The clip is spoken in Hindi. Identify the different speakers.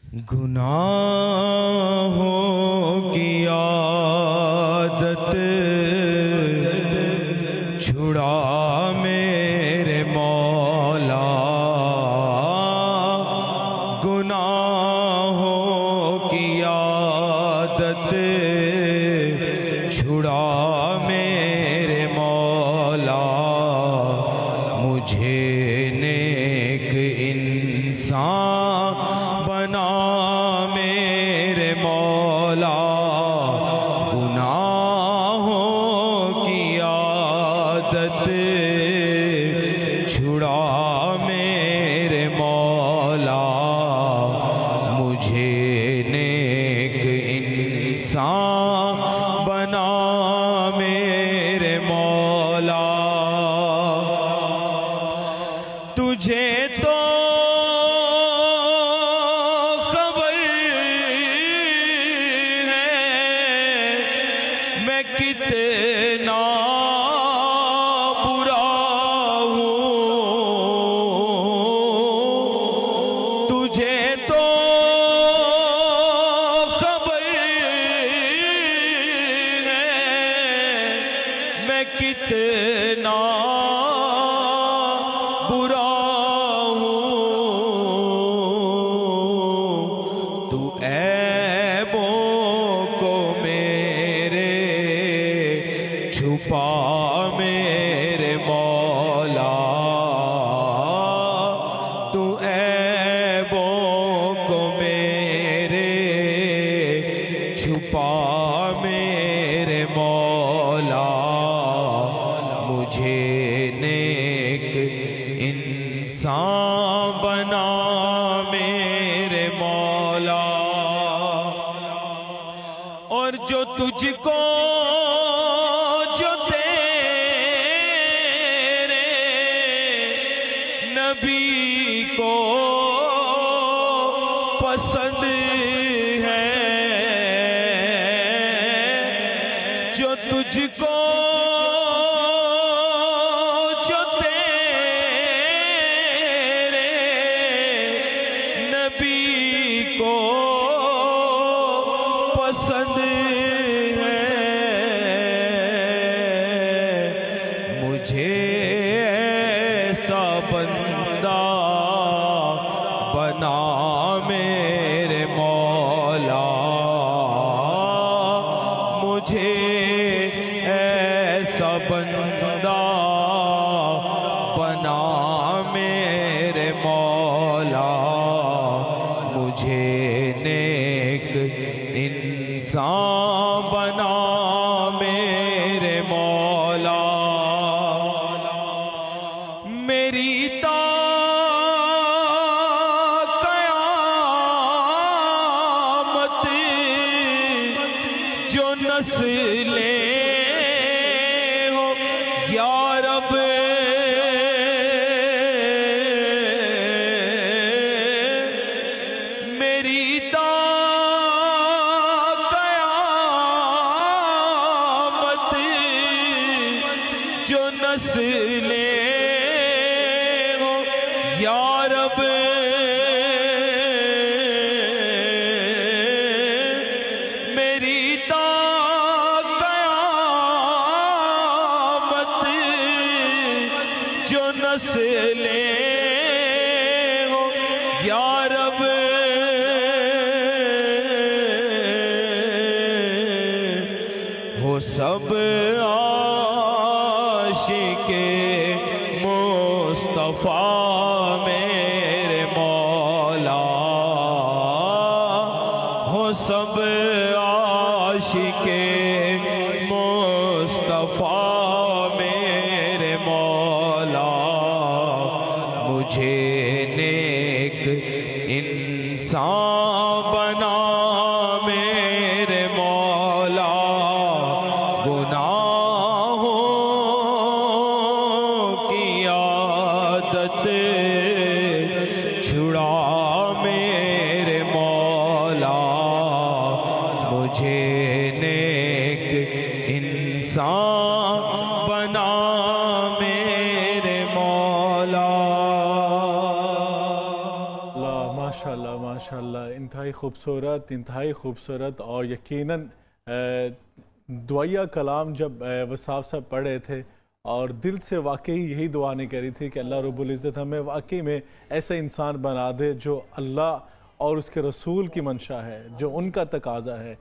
Speaker 1: गुनाहों की आदत छुड़ा मेरे मौला, गुनाहों की आदत छुड़ा मेरे मौला, मुझे नेक इंसान बना मेरे मौला, गुनाहों की आदत छुड़ा मेरे मौला, मुझे नेक इंसान बना मेरे मौला। तुझे तो कितना बुरा हूँ, तुझे तो खबर है मैं कितना बुरा हूँ। तू ऐबों को मेरे छुपा मेरे मौला, तू ऐबों को मेरे छुपा मेरे मौला, मुझे नेक इंसान बना मेरे मौला। और जो तुझको नबी को पसंद है, जो तुझको जो तेरे नबी को पसंद है, मुझे ऐसा बंदा बना मेरे मौला, मुझे ऐसा बंदा बना मेरे मौला, मुझे नेक इंसान बना मेरे मौला। मेरी क़यामत जो नस्लें हो या रब, मेरी क़यामत जो नस्लें या रब, मेरी क़यामत जो नस्लें हो या रब, हो सब आशिके मुस्तफा मेरे मौला, हो सब आशिके मुस्तफा मेरे मौला, मुझे नेक इंसान बना मेरे मौला, गुनाहों की आदत छुड़ा मेरे मौला, मुझे नेक इंसान बना मेरे मौला।
Speaker 2: माशाल्लाह माशाल्लाह। इंतहाई खूबसूरत और यकीनन दुआया कलाम जब वसाफ साहब पढ़ रहे थे और दिल से वाकई यही दुआ नहीं करी थी कि अल्लाह रब्बुल इज़्ज़त हमें वाकई में ऐसा इंसान बना दे जो अल्लाह और उसके रसूल की मंशा है, जो उनका तकाजा है।